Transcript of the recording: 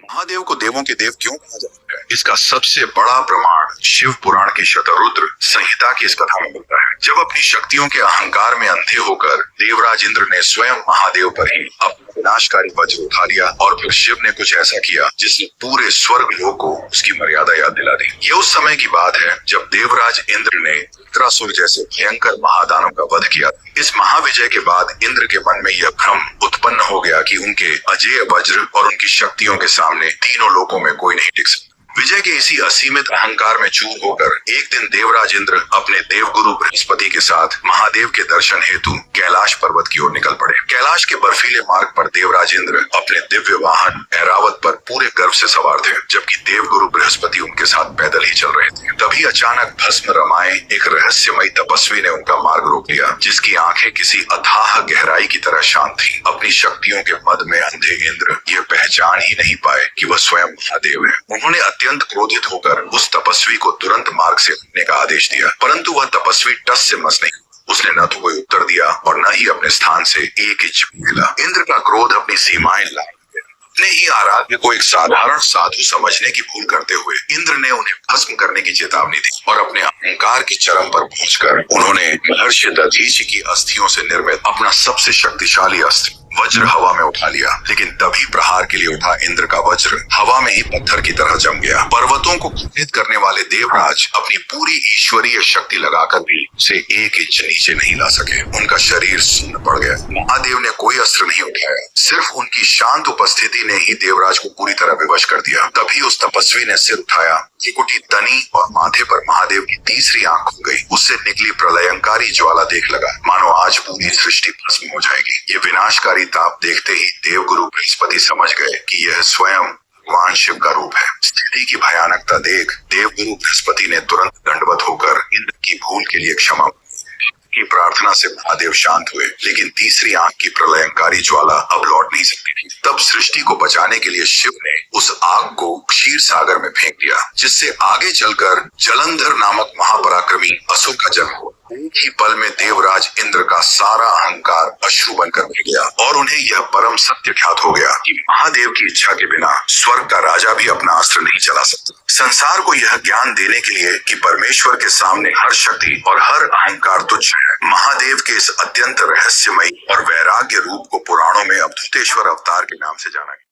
महादेव को देवों के देव क्यों कहा जाता है? इसका सबसे बड़ा प्रमाण शिव पुराण की शतरुद्र संहिता की इस कथा में मिलता है। जब अपनी शक्तियों के अहंकार में अंधे होकर देवराज इंद्र ने स्वयं महादेव पर ही अपना विनाशकारी वज्र उठा लिया और फिर शिव ने कुछ ऐसा किया जिसने पूरे स्वर्ग लोक को उसकी मर्यादा याद दिला दी। ये उस समय की बात है जब देवराज इंद्र ने त्रिपुरासुर जैसे भयंकर महादानव का वध किया। इस महाविजय के बाद इंद्र के मन में यह भ्रम उत्पन्न हो गया कि उनके अजेय वज्र और उनकी शक्तियों के सामने तीनों लोकों में कोई नहीं टिक सकता। विजय के इसी असीमित अहंकार में चूर होकर एक दिन देवराज इंद्र अपने देवगुरु बृहस्पति के साथ महादेव के दर्शन हेतु कैलाश पर्वत की ओर निकल पड़े। कैलाश के बर्फीले मार्ग पर देवराज इंद्र अपने दिव्य वाहन ऐरावत पर पूरे गर्व से सवार थे, जबकि देवगुरु बृहस्पति उनके साथ पैदल ही चल रहे थे। तभी अचानक भस्म रमाए एक रहस्यमयी तपस्वी ने उनका मार्ग रोक लिया, जिसकी आंखें किसी अथाह गहराई की तरह शांत थी। अपनी शक्तियों के मद में अंधे इंद्र ये पहचान ही नहीं पाए कि वह स्वयं महादेव है। उन्होंने अत्यंत क्रोधित होकर उस तपस्वी को तुरंत मार्ग से हटने का आदेश दिया, परंतु वह तपस्वी टस से मस नहीं। उसने न तो कोई उत्तर दिया और न ही अपने स्थान से एक इंच हिला। इंद्र का क्रोध अपनी सीमाएं लांघ गया। अपने ही आराध्य को एक साधारण साधु समझने की भूल करते हुए इंद्र ने उन्हें भस्म करने की चेतावनी दी और अपने अहंकार की चरम पर पहुंचकर उन्होंने महर्षि दधीचि की अस्थियों से निर्मित अपना सबसे शक्तिशाली अस्त्र वज्र हवा में उठा लिया। लेकिन तभी प्रहार के लिए उठा इंद्र का वज्र हवा में ही पत्थर की तरह जम गया। पर्वतों को खंडित करने वाले देवराज अपनी पूरी ईश्वरीय शक्ति लगाकर भी उसे एक इंच नीचे नहीं ला सके। उनका शरीर सुन्न पड़ गया। महादेव ने कोई अस्त्र नहीं उठाया, सिर्फ उनकी शांत उपस्थिति ने ही देवराज को पूरी तरह विवश कर दिया। तभी उस तपस्वी ने सिर उठाया, त्रिकुटी तनी और माथे पर महादेव की तीसरी आंख खुल गई। उससे निकली प्रलयंकारी ज्वाला देख लगा मानो आज पूरी सृष्टि भस्म हो जाएगी। ये विनाशकारी ताप देखते ही देवगुरु बृहस्पति समझ गए कि यह स्वयं भगवान शिव का रूप है। स्थिति की भयानकता देख देवगुरु बृहस्पति ने तुरंत दंडवत होकर इंद्र की भूल के लिए क्षमा की प्रार्थना से महादेव शांत हुए, लेकिन तीसरी आंख की प्रलयंकारी ज्वाला अब लौट नहीं सकती थी। तब सृष्टि को बचाने के लिए शिव ने उस आग को क्षीर सागर में फेंक दिया, जिससे आगे चलकर जलंधर नामक महापराक्रमी असुर का जन्म हुआ। एक ही पल में देवराज इंद्र का सारा अहंकार अश्रु बनकर बह गया और उन्हें यह परम सत्य ख्यात हो गया कि महादेव की इच्छा के बिना स्वर्ग का राजा भी अपना अस्त्र नहीं चला सकता। संसार को यह ज्ञान देने के लिए कि परमेश्वर के सामने हर शक्ति और हर अहंकार तुच्छ है, महादेव के इस अत्यंत रहस्यमयी और वैराग्य रूप को पुराणों में अवधूतेश्वर अवतार के नाम से जाना गया।